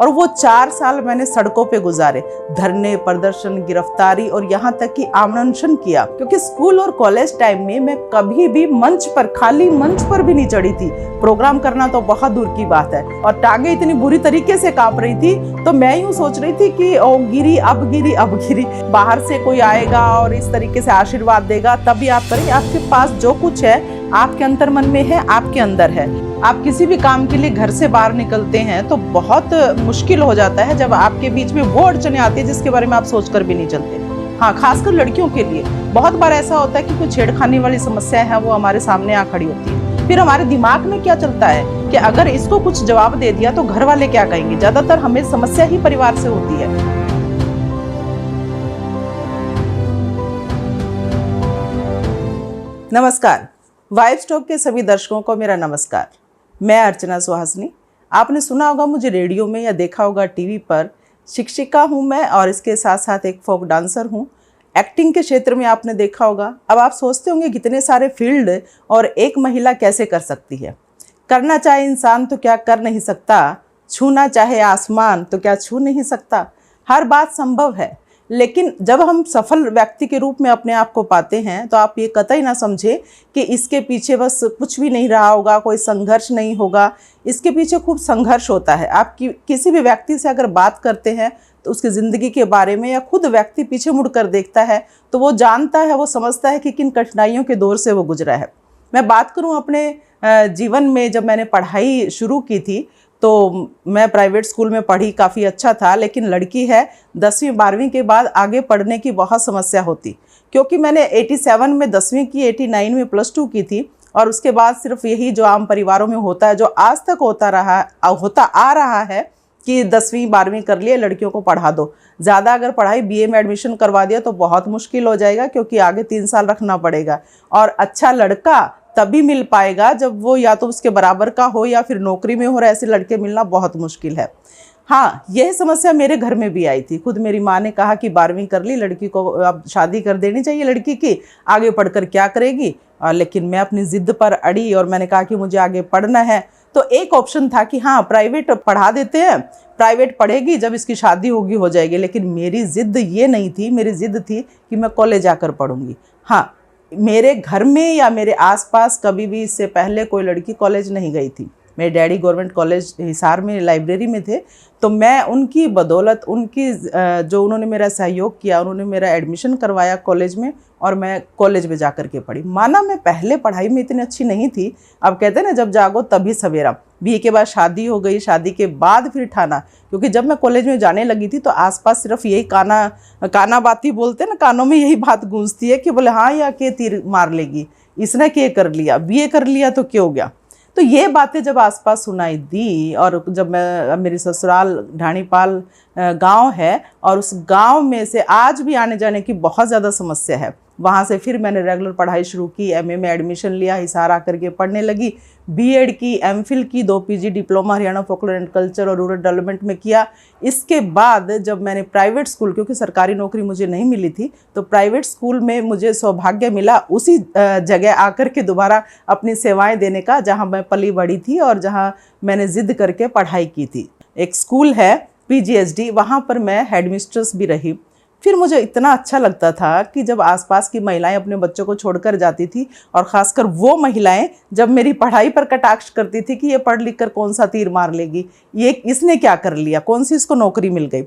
और वो 4 साल मैंने सड़कों पे गुजारे, धरने, प्रदर्शन, गिरफ्तारी और यहाँ तक कि आमरण किया। क्योंकि स्कूल और कॉलेज टाइम में मैं कभी भी मंच पर, खाली मंच पर भी नहीं चढ़ी थी। प्रोग्राम करना तो बहुत दूर की बात है। और टांगे इतनी बुरी तरीके से कांप रही थी, तो मैं यूँ सोच रही थी कि ओ गिरी अब गिरी अब गिरी, बाहर से कोई आएगा और इस तरीके से आशीर्वाद देगा तभी आप करें। आपके पास जो कुछ है आपके अंतर मन में है, आपके अंदर है। आप किसी भी काम के लिए घर से बाहर निकलते हैं तो बहुत मुश्किल हो जाता है जब आपके बीच में वो अड़चने आती है जिसके बारे में आप सोचकर भी नहीं चलते। हाँ, खासकर लड़कियों के लिए बहुत बार ऐसा होता है कि कुछ छेड़खानी वाली समस्या है वो हमारे सामने आ खड़ी होती है। फिर हमारे दिमाग में क्या चलता है कि अगर इसको कुछ जवाब दे दिया तो घर वाले क्या कहेंगे। ज्यादातर हमें समस्या ही परिवार से होती है। नमस्कार, वाइब्स टॉक के सभी दर्शकों को मेरा नमस्कार। मैं अर्चना सुहासनी। आपने सुना होगा मुझे रेडियो में या देखा होगा टीवी पर। शिक्षिका हूँ मैं और इसके साथ साथ एक फोक डांसर हूँ। एक्टिंग के क्षेत्र में आपने देखा होगा। अब आप सोचते होंगे कितने सारे फील्ड और एक महिला कैसे कर सकती है। करना चाहे इंसान तो क्या कर नहीं सकता, छूना चाहे आसमान तो क्या छू नहीं सकता। हर बात संभव है, लेकिन जब हम सफल व्यक्ति के रूप में अपने आप को पाते हैं तो आप ये कतई ना समझे कि इसके पीछे बस कुछ भी नहीं रहा होगा, कोई संघर्ष नहीं होगा। इसके पीछे खूब संघर्ष होता है। आप किसी भी व्यक्ति से अगर बात करते हैं तो उसकी ज़िंदगी के बारे में, या खुद व्यक्ति पीछे मुड़कर देखता है तो वो जानता है, वो समझता है कि किन कठिनाइयों के दौर से वो गुजरा है। मैं बात करूँ अपने जीवन में, जब मैंने पढ़ाई शुरू की थी तो मैं प्राइवेट स्कूल में पढ़ी, काफ़ी अच्छा था। लेकिन लड़की है, 10वीं 12वीं के बाद आगे पढ़ने की बहुत समस्या होती। क्योंकि मैंने 87 में 10वीं की, 89 में +2 की थी। और उसके बाद सिर्फ यही जो आम परिवारों में होता है, जो आज तक होता आ रहा है कि 10वीं 12वीं कर लिए, लड़कियों को पढ़ा दो। ज़्यादा अगर पढ़ाई BA में एडमिशन करवा दिया तो बहुत मुश्किल हो जाएगा, क्योंकि आगे 3 साल रखना पड़ेगा। और अच्छा लड़का तभी मिल पाएगा जब वो या तो उसके बराबर का हो या फिर नौकरी में हो, और ऐसे लड़के मिलना बहुत मुश्किल है। हाँ, यह समस्या मेरे घर में भी आई थी। खुद मेरी माँ ने कहा कि 12वीं कर ली, लड़की को अब शादी कर देनी चाहिए लड़की की, आगे पढ़कर क्या करेगी। लेकिन मैं अपनी ज़िद पर अड़ी और मैंने कहा कि मुझे आगे पढ़ना है। तो एक ऑप्शन था कि हाँ, प्राइवेट पढ़ा देते हैं, प्राइवेट पढ़ेगी, जब इसकी शादी होगी हो जाएगी। लेकिन मेरी ज़िद ये नहीं थी, मेरी ज़िद थी कि मैं कॉलेज जाकर पढ़ूंगी। हाँ, मेरे घर में या मेरे आसपास कभी भी इससे पहले कोई लड़की कॉलेज नहीं गई थी। मेरे डैडी गवर्नमेंट कॉलेज हिसार में लाइब्रेरी में थे, तो मैं उनकी बदौलत, उनकी जो उन्होंने मेरा सहयोग किया, उन्होंने मेरा एडमिशन करवाया कॉलेज में और मैं कॉलेज में जा कर के पढ़ी। माना मैं पहले पढ़ाई में इतनी अच्छी नहीं थी। अब कहते हैं ना, जब जागो तभी सवेरा। BA के बाद शादी हो गई, शादी के बाद फिर ठाना। क्योंकि जब मैं कॉलेज में जाने लगी थी तो आसपास सिर्फ यही काना बाती बोलते हैं ना, कानों में यही बात गूंजती है कि बोले हाँ, या के तीर मार लेगी, इसने के कर लिया, BA कर लिया तो क्या हो गया। तो ये बातें जब आसपास सुनाई दी, और जब मेरी ससुराल ढाणीपाल गांव है और उस गांव में से आज भी आने जाने की बहुत ज़्यादा समस्या है। वहाँ से फिर मैंने रेगुलर पढ़ाई शुरू की, MA में एडमिशन लिया, हिसार आकर के पढ़ने लगी। B.Ed की, MPhil की, 2 PG diploma Haryana folklore and culture और रूरल डेवलपमेंट में किया। इसके बाद जब मैंने प्राइवेट स्कूल, क्योंकि सरकारी नौकरी मुझे नहीं मिली थी, तो प्राइवेट स्कूल में मुझे सौभाग्य मिला उसी जगह आकर के दोबारा अपनी सेवाएं देने का, जहाँ मैं पली बड़ी थी और जहाँ मैंने ज़िद करके पढ़ाई की थी। एक स्कूल है PGSD, वहाँ पर मैं हेडमिस्ट्रेस भी रही। फिर मुझे इतना अच्छा लगता था कि जब आसपास की महिलाएं अपने बच्चों को छोड़कर जाती थी, और ख़ासकर वो महिलाएं जब मेरी पढ़ाई पर कटाक्ष करती थी कि ये पढ़ लिख कर कौन सा तीर मार लेगी, ये इसने क्या कर लिया, कौन सी इसको नौकरी मिल गई।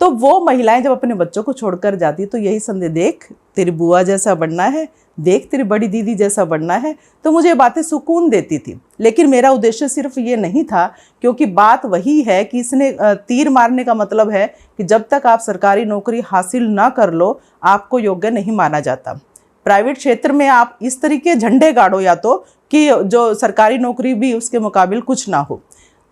तो वो महिलाएं जब अपने बच्चों को छोड़कर जाती तो यही संदेश, देख तेरी बुआ जैसा बनना है, देख तेरी बड़ी दीदी जैसा बनना है। तो मुझे ये बातें सुकून देती थी। लेकिन मेरा उद्देश्य सिर्फ ये नहीं था, क्योंकि बात वही है कि इसने तीर मारने का मतलब है कि जब तक आप सरकारी नौकरी हासिल ना कर लो, आपको योग्य नहीं माना जाता। प्राइवेट क्षेत्र में आप इस तरीके झंडे गाड़ो या तो कि जो सरकारी नौकरी भी उसके मुकाबिल कुछ ना हो।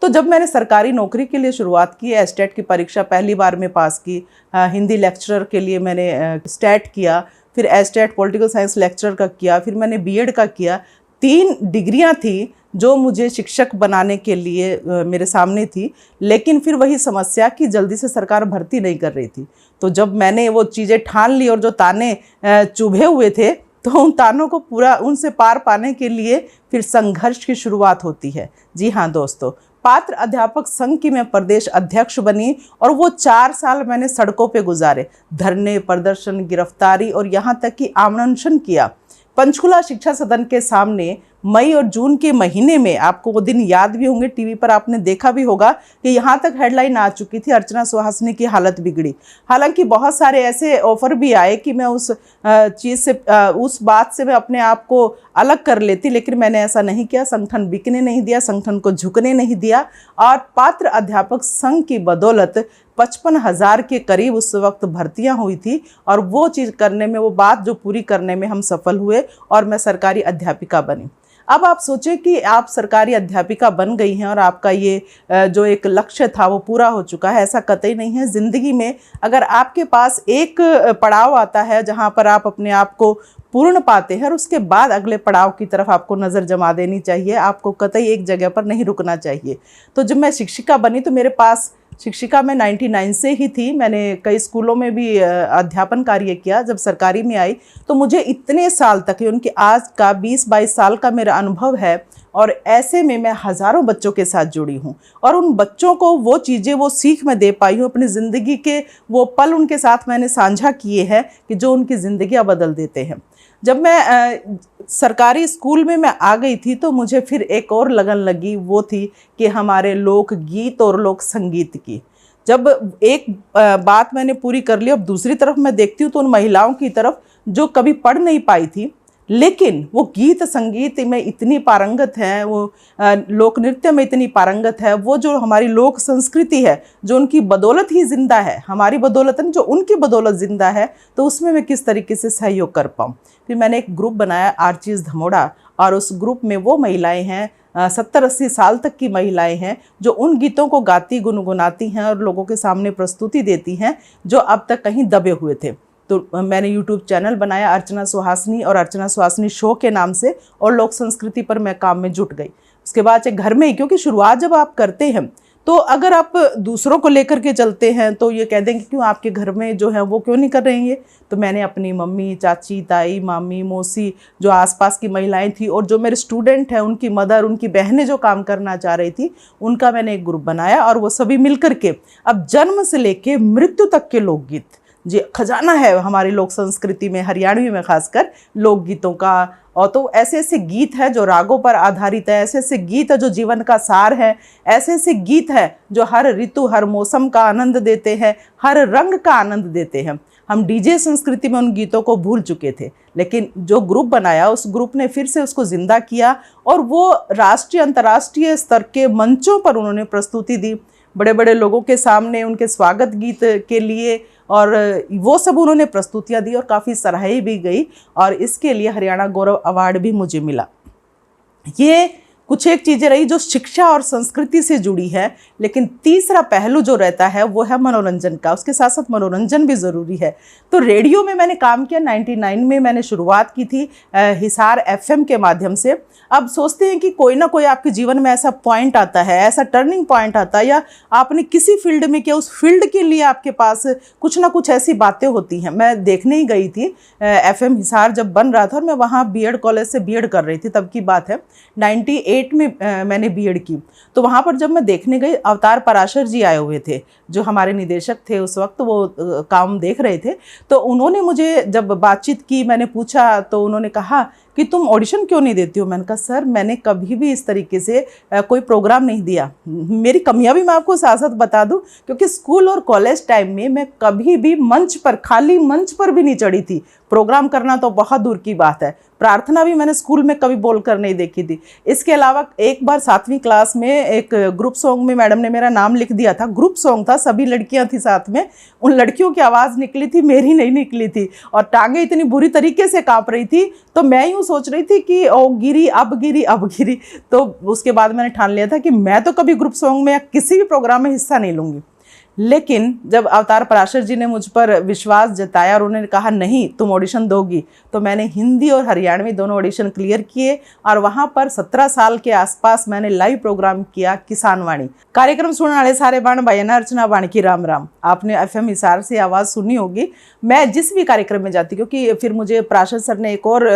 तो जब मैंने सरकारी नौकरी के लिए शुरुआत की, एस्टेट की परीक्षा पहली बार में पास की, हिंदी लेक्चरर के लिए मैंने स्टेट किया, फिर एस्टेट पॉलिटिकल साइंस लेक्चरर का किया, फिर मैंने B.Ed का किया। 3 डिग्रियां थी जो मुझे शिक्षक बनाने के लिए मेरे सामने थी। लेकिन फिर वही समस्या कि जल्दी से सरकार भर्ती नहीं कर रही थी। तो जब मैंने वो चीज़ें ठान ली और जो ताने चुभे हुए थे, तो उन तानों को पूरा, उनसे पार पाने के लिए फिर संघर्ष की शुरुआत होती है। जी हाँ दोस्तों, पात्र अध्यापक संघ की मैं प्रदेश अध्यक्ष बनी और वो 4 साल मैंने सड़कों पे गुजारे, धरने, प्रदर्शन, गिरफ्तारी और यहाँ तक कि आमरण किया। पंचकुला शिक्षा सदन के सामने मई और जून के महीने में, आपको वो दिन याद भी होंगे, टीवी पर आपने देखा भी होगा कि यहाँ तक हेडलाइन आ चुकी थी, अर्चना सुहासिनी की हालत बिगड़ी। हालांकि बहुत सारे ऐसे ऑफर भी आए कि मैं उस चीज़ से, उस बात से मैं अपने आप को अलग कर लेती, लेकिन मैंने ऐसा नहीं किया। संगठन बिकने नहीं दिया, संगठन को झुकने नहीं दिया और पात्र अध्यापक संघ की बदौलत 55,000 के करीब उस वक्त भर्तियां हुई थी और वो चीज़ करने में, वो बात जो पूरी करने में हम सफल हुए और मैं सरकारी अध्यापिका बनी। अब आप सोचें कि आप सरकारी अध्यापिका बन गई हैं और आपका ये जो एक लक्ष्य था वो पूरा हो चुका है। ऐसा कतई नहीं है। ज़िंदगी में अगर आपके पास एक पड़ाव आता है जहाँ पर आप अपने आप को पूर्ण पाते हैं और उसके बाद अगले पड़ाव की तरफ आपको नज़र जमा देनी चाहिए, आपको कतई एक जगह पर नहीं रुकना चाहिए। तो जब मैं शिक्षिका बनी तो मेरे पास, शिक्षिका मैं 99 से ही थी, मैंने कई स्कूलों में भी अध्यापन कार्य किया। जब सरकारी में आई तो मुझे इतने साल तक, उनके आज का 20-22 साल का मेरा अनुभव है और ऐसे में मैं हज़ारों बच्चों के साथ जुड़ी हूँ और उन बच्चों को वो चीज़ें, वो सीख मैं दे पाई हूँ। अपनी ज़िंदगी के वो पल उनके साथ मैंने साझा किए हैं कि जो उनकी ज़िंदगियाँ बदल देते हैं। जब मैं सरकारी स्कूल में मैं आ गई थी तो मुझे फिर एक और लगन लगी, वो थी कि हमारे लोक गीत और लोक संगीत की। जब एक बात मैंने पूरी कर ली, अब दूसरी तरफ मैं देखती हूँ तो उन महिलाओं की तरफ जो कभी पढ़ नहीं पाई थी लेकिन वो गीत संगीत में इतनी पारंगत हैं, वो लोक नृत्य में इतनी पारंगत है, वो जो हमारी लोक संस्कृति है जो उनकी बदौलत ही जिंदा है, हमारी बदौलत नहीं, जो उनकी बदौलत जिंदा है, तो उसमें मैं किस तरीके से सहयोग कर पाऊँ। फिर मैंने एक ग्रुप बनाया आर्चिज़ धमोड़ा और उस ग्रुप में वो महिलाएं हैं, 70-80 साल तक की महिलाएं हैं जो उन गीतों को गाती गुनगुनाती हैं और लोगों के सामने प्रस्तुति देती हैं जो अब तक कहीं दबे हुए थे। तो मैंने यूट्यूब चैनल बनाया अर्चना सुहासिनी और अर्चना सुहासिनी शो के नाम से और लोक संस्कृति पर मैं काम में जुट गई। उसके बाद घर में ही, क्योंकि शुरुआत जब आप करते हैं तो अगर आप दूसरों को लेकर के चलते हैं तो ये कह देंगे क्यों आपके घर में जो है वो क्यों नहीं कर रहे हैं ये। तो मैंने अपनी मम्मी, चाची, ताई, मामी, मौसी, जो आसपास की महिलाएं थी और जो मेरे स्टूडेंट हैं उनकी मदर, उनकी बहनें जो काम करना चाह रही थी, उनका मैंने एक ग्रुप बनाया और वो सभी मिल करके अब जन्म से लेके मृत्यु तक के लोकगीत, जी खजाना है हमारी लोक संस्कृति में, हरियाणवी में खासकर लोकगीतों का। और तो ऐसे ऐसे गीत हैं जो रागों पर आधारित है, ऐसे ऐसे गीत है जो जीवन का सार है, ऐसे ऐसे गीत हैं जो हर ऋतु, हर मौसम का आनंद देते हैं, हर रंग का आनंद देते हैं। हम डीजे संस्कृति में उन गीतों को भूल चुके थे, लेकिन जो ग्रुप बनाया उस ग्रुप ने फिर से उसको जिंदा किया और वो राष्ट्रीय अंतर्राष्ट्रीय स्तर के मंचों पर उन्होंने प्रस्तुति दी, बड़े बड़े लोगों के सामने उनके स्वागत गीत के लिए, और वो सब उन्होंने प्रस्तुतियाँ दी और काफ़ी सराही भी गई और इसके लिए हरियाणा गौरव अवार्ड भी मुझे मिला। ये कुछ एक चीज़ें रही जो शिक्षा और संस्कृति से जुड़ी है, लेकिन तीसरा पहलू जो रहता है वो है मनोरंजन का। उसके साथ साथ मनोरंजन भी ज़रूरी है। तो रेडियो में मैंने काम किया, 99 में मैंने शुरुआत की थी हिसार FM के माध्यम से। अब सोचते हैं कि कोई ना कोई आपके जीवन में ऐसा पॉइंट आता है, ऐसा टर्निंग पॉइंट आता है, या आपने किसी फील्ड में किया, उस फील्ड के लिए आपके पास कुछ ना कुछ ऐसी बातें होती हैं। मैं देखने ही गई थी FM हिसार जब बन रहा था और मैं वहाँ BEd कॉलेज से BEd कर रही थी, तब की बात है, 98 में मैंने BEd की। तो वहाँ पर जब मैं देखने गई, अवतार पराशर जी आए हुए थे जो हमारे निदेशक थे उस वक्त, वो काम देख रहे थे। तो उन्होंने मुझे जब बातचीत की, मैंने पूछा तो उन्होंने कहा कि तुम ऑडिशन क्यों नहीं देती हो। मैंने कहा सर मैंने कभी भी इस तरीके से कोई प्रोग्राम नहीं दिया। मेरी कमियां भी मैं आपको साथ साथ बता दूं, क्योंकि स्कूल और कॉलेज टाइम में मैं कभी भी मंच पर, खाली मंच पर भी नहीं चढ़ी थी। प्रोग्राम करना तो बहुत दूर की बात है, प्रार्थना भी मैंने स्कूल में कभी बोलकर नहीं देखी थी। इसके अलावा एक बार 7वीं क्लास में एक ग्रुप सॉन्ग में मैडम ने मेरा नाम लिख दिया था। ग्रुप सॉन्ग था, सभी लड़कियां थी साथ में, उन लड़कियों की आवाज़ निकली थी, मेरी नहीं निकली थी और टांगे इतनी बुरी तरीके से काँप रही थी। तो मैं यूँ सोच रही थी कि ओ गिरी अब गिरी अब गिरी। तो उसके बाद मैंने ठान लिया था कि मैं तो कभी ग्रुप सॉन्ग में या किसी भी प्रोग्राम में हिस्सा नहीं लूँगी। लेकिन जब अवतार पराशर जी ने मुझ पर विश्वास जताया और उन्होंने कहा नहीं तुम ऑडिशन दोगी, तो मैंने हिंदी और हरियाणवी दोनों ऑडिशन क्लियर किए और वहाँ पर 17 साल के आसपास मैंने लाइव प्रोग्राम किया किसान वाणी। कार्यक्रम सुनने वाले सारे बाण भाई ना, अर्चना बाण की राम राम। आपने FM हिसार से आवाज़ सुनी होगी। मैं जिस भी कार्यक्रम में जाती, क्योंकि फिर मुझे पराशर सर ने एक और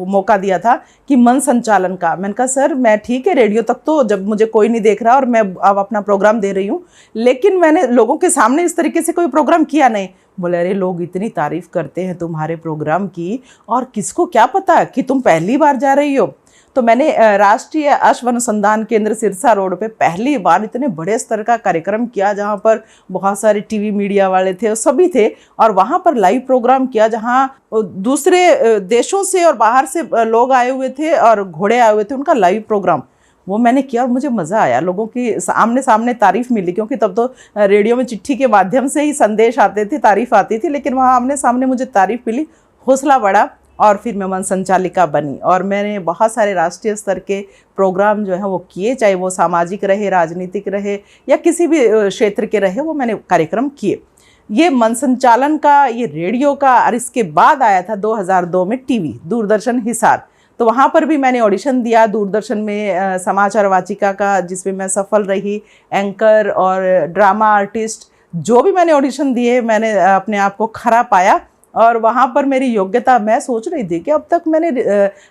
मौका दिया था कि मन संचालन का। मैंने कहा सर मैं ठीक है रेडियो तक तो जब मुझे कोई नहीं देख रहा और मैं अब अपना प्रोग्राम दे रही हूँ, लेकिन मैंने लोगों के सामने इस तरीके से कोई प्रोग्राम किया नहीं। बोले अरे लोग इतनी तारीफ करते हैं तुम्हारे प्रोग्राम की और किसको क्या पता कि तुम पहली बार जा रही हो। तो मैंने राष्ट्रीय अश्व अनुसंधान केंद्र सिरसा रोड पे पहली बार इतने बड़े स्तर का कार्यक्रम किया जहाँ पर बहुत सारे टीवी मीडिया वाले थे और सभी थे, और वहाँ पर लाइव प्रोग्राम किया जहाँ दूसरे देशों से और बाहर से लोग आए हुए थे और घोड़े आए हुए थे, उनका लाइव प्रोग्राम वो मैंने किया और मुझे मज़ा आया। लोगों की आमने सामने तारीफ़ मिली, क्योंकि तब तो रेडियो में चिट्ठी के माध्यम से ही संदेश आते थे, तारीफ़ आती थी, लेकिन वहाँ आमने सामने मुझे तारीफ़ मिली, हौसला बढ़ा और फिर मैं मन संचालिका बनी। और मैंने बहुत सारे राष्ट्रीय स्तर के प्रोग्राम जो हैं वो किए, चाहे वो सामाजिक रहे, राजनीतिक रहे या किसी भी क्षेत्र के रहे, वो मैंने कार्यक्रम किए। ये मन संचालन का, ये रेडियो का, और इसके बाद आया था 2002 में टीवी दूरदर्शन हिसार। तो वहाँ पर भी मैंने ऑडिशन दिया दूरदर्शन में समाचार वाचिका का, जिसमें मैं सफल रही। एंकर और ड्रामा आर्टिस्ट जो भी मैंने ऑडिशन दिए, मैंने अपने आप को खरा पाया और वहाँ पर मेरी योग्यता, मैं सोच रही थी कि अब तक मैंने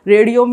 रेडियो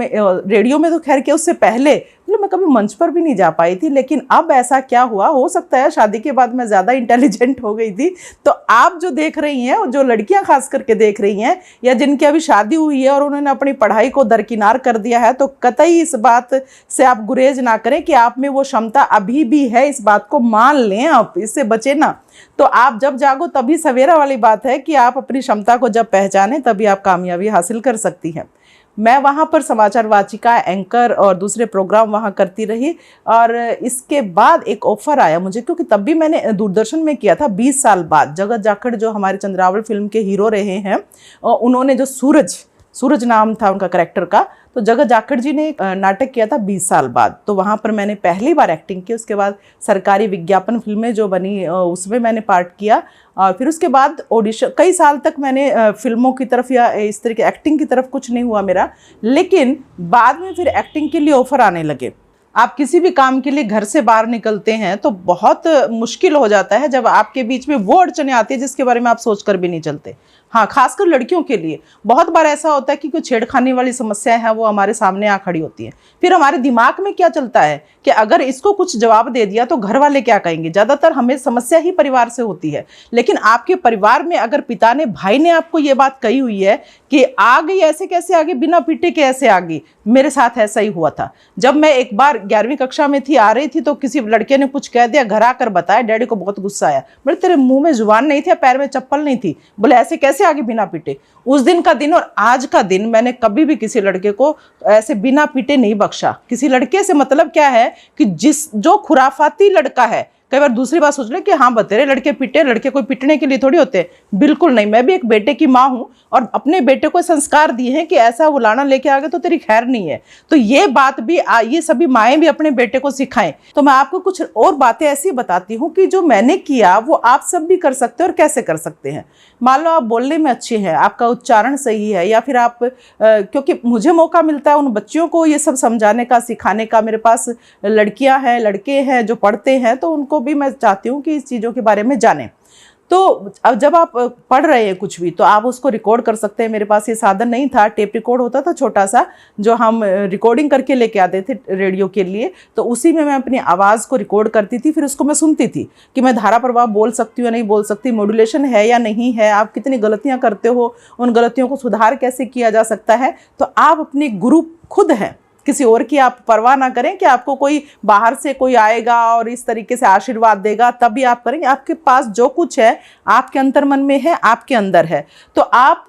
में तो खैर किया, उससे पहले मतलब मैं कभी मंच पर भी नहीं जा पाई थी। लेकिन अब ऐसा क्या हुआ, हो सकता है शादी के बाद मैं ज़्यादा इंटेलिजेंट हो गई थी। तो आप जो देख रही हैं, जो लड़कियां खास करके देख रही हैं या जिनकी अभी शादी हुई है और उन्होंने अपनी पढ़ाई को दरकिनार कर दिया है, तो कतई इस बात से आप गुरेज ना करें कि आप में वो क्षमता अभी भी है। इस बात को मान लें, आप इससे बचे ना। तो आप जब जागो तभी सवेरा वाली बात है कि आप अपनी क्षमता को जब पहचानें तभी आप कामयाबी हासिल कर सकती हैं। मैं वहाँ पर समाचार वाचिका, एंकर और दूसरे प्रोग्राम वहाँ करती रही। और इसके बाद एक ऑफ़र आया मुझे, क्योंकि तब भी मैंने दूरदर्शन में किया था 20 साल बाद। जगत जाखड़ जो हमारे चंद्रावल फिल्म के हीरो रहे हैं, उन्होंने जो सूरज नाम था उनका कैरेक्टर का, तो जगत जाखड़ जी ने एक नाटक किया था 20 साल बाद। तो वहाँ पर मैंने पहली बार एक्टिंग की। उसके बाद सरकारी विज्ञापन फिल्में जो बनी उसमें मैंने पार्ट किया। और फिर उसके बाद ऑडिशन, कई साल तक मैंने फिल्मों की तरफ या इस तरह की एक्टिंग की तरफ कुछ नहीं हुआ मेरा। लेकिन बाद में फिर एक्टिंग के लिए ऑफ़र आने लगे। आप किसी भी काम के लिए घर से बाहर निकलते हैं तो बहुत मुश्किल हो जाता है जब आपके बीच में वो अड़चने आती है जिसके बारे में आप सोच कर भी नहीं चलते। हाँ, खासकर लड़कियों के लिए बहुत बार ऐसा होता है कि कोई छेड़खानी वाली समस्या है वो हमारे सामने आ खड़ी होती है। फिर हमारे दिमाग में क्या चलता है कि अगर इसको कुछ जवाब दे दिया तो घर वाले क्या कहेंगे। ज़्यादातर हमें समस्या ही परिवार से होती है। लेकिन आपके परिवार में अगर पिता ने, भाई ने आपको ये बात कही हुई है कि आ गई ऐसे कैसे आ गई, बिना पीटे के ऐसे आ गई। मेरे साथ ऐसा ही हुआ था। जब मैं एक बार 11वीं कक्षा में थी, आ रही थी, तो किसी लड़के ने कुछ कह दिया, घर आकर बताया, डैडी को बहुत गुस्सा आया। बोले तेरे मुंह में जुबान नहीं थी, पैर में चप्पल नहीं थी, बोले ऐसे कैसे आगे बिना पीटे। उस दिन का दिन और आज का दिन मैंने कभी भी किसी लड़के को ऐसे बिना पीटे नहीं बख्शा। किसी लड़के से मतलब क्या है कि जो खुराफाती लड़का है, कई बार दूसरी बात सोच ले कि हाँ बतेरे लड़के पीटे, लड़के कोई पीटने के लिए थोड़ी होते हैं। बिल्कुल नहीं। मैं भी एक बेटे की माँ हूँ और अपने बेटे को संस्कार दिए हैं कि ऐसा उलाना लेके आगे तो तेरी खैर नहीं है। तो ये बात भी ये सभी माएँ भी अपने बेटे को सिखाएं। तो मैं आपको कुछ और बातें ऐसी बताती हूँ कि जो मैंने किया वो आप सब भी कर सकते हैं और कैसे कर सकते हैं। मान लो आप बोलने में अच्छे हैं, आपका उच्चारण सही है, या फिर आप क्योंकि मुझे मौका मिलता है उन बच्चियों को ये सब समझाने का, सिखाने का। मेरे पास लड़कियां हैं, लड़के हैं जो पढ़ते हैं, तो उनको भी मैं चाहती हूँ कि इस चीज़ों के बारे में जानें। तो अब जब आप पढ़ रहे हैं कुछ भी तो आप उसको रिकॉर्ड कर सकते हैं। मेरे पास ये साधन नहीं था, टेप रिकॉर्ड होता था छोटा सा जो हम रिकॉर्डिंग करके लेके आते थे रेडियो के लिए। तो उसी में मैं अपनी आवाज़ को रिकॉर्ड करती थी, फिर उसको मैं सुनती थी कि मैं धारा प्रवाह बोल सकती हूँ या नहीं बोल सकती, मॉड्यूलेशन है या नहीं है, आप कितनी गलतियाँ करते हो, उन गलतियों को सुधार कैसे किया जा सकता है। तो आप अपने गुरु खुद हैं, किसी और की आप परवाह ना करें कि आपको कोई बाहर से कोई आएगा और इस तरीके से आशीर्वाद देगा तभी आप करेंगे। आपके पास जो कुछ है आपके अंतर्मन में है, आपके अंदर है। तो आप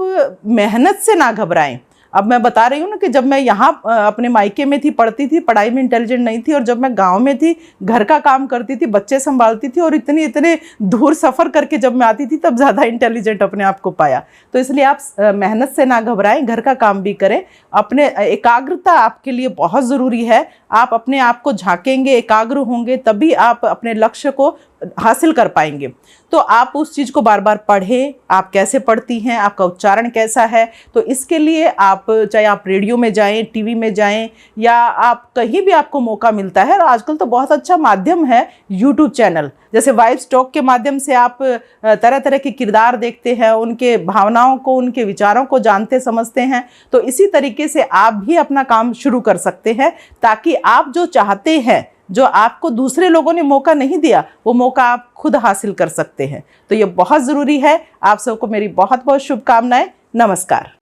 मेहनत से ना घबराएं। अब मैं बता रही हूँ ना कि जब मैं यहाँ अपने मायके में थी, पढ़ती थी, पढ़ाई में इंटेलिजेंट नहीं थी, और जब मैं गांव में थी, घर का काम करती थी, बच्चे संभालती थी, और इतने दूर सफ़र करके जब मैं आती थी तब ज़्यादा इंटेलिजेंट अपने आप को पाया। तो इसलिए आप मेहनत से ना घबराएं, घर का काम भी करें। अपने एकाग्रता आपके लिए बहुत ज़रूरी है। आप अपने आप को झांकेंगे, एकाग्र होंगे, तभी आप अपने लक्ष्य को हासिल कर पाएंगे। तो आप उस चीज़ को बार बार पढ़ें, आप कैसे पढ़ती हैं, आपका उच्चारण कैसा है। तो इसके लिए आप चाहे आप रेडियो में जाएं, टीवी में जाएं, या आप कहीं भी आपको मौका मिलता है, और आजकल तो बहुत अच्छा माध्यम है यूट्यूब चैनल, जैसे वाइब्स टॉक के माध्यम से आप तरह तरह के किरदार देखते हैं, उनके भावनाओं को, उनके विचारों को जानते समझते हैं। तो इसी तरीके से आप भी अपना काम शुरू कर सकते हैं, ताकि आप जो चाहते हैं, जो आपको दूसरे लोगों ने मौका नहीं दिया, वो मौका आप खुद हासिल कर सकते हैं। तो ये बहुत ज़रूरी है। आप सबको मेरी बहुत बहुत शुभकामनाएं। नमस्कार।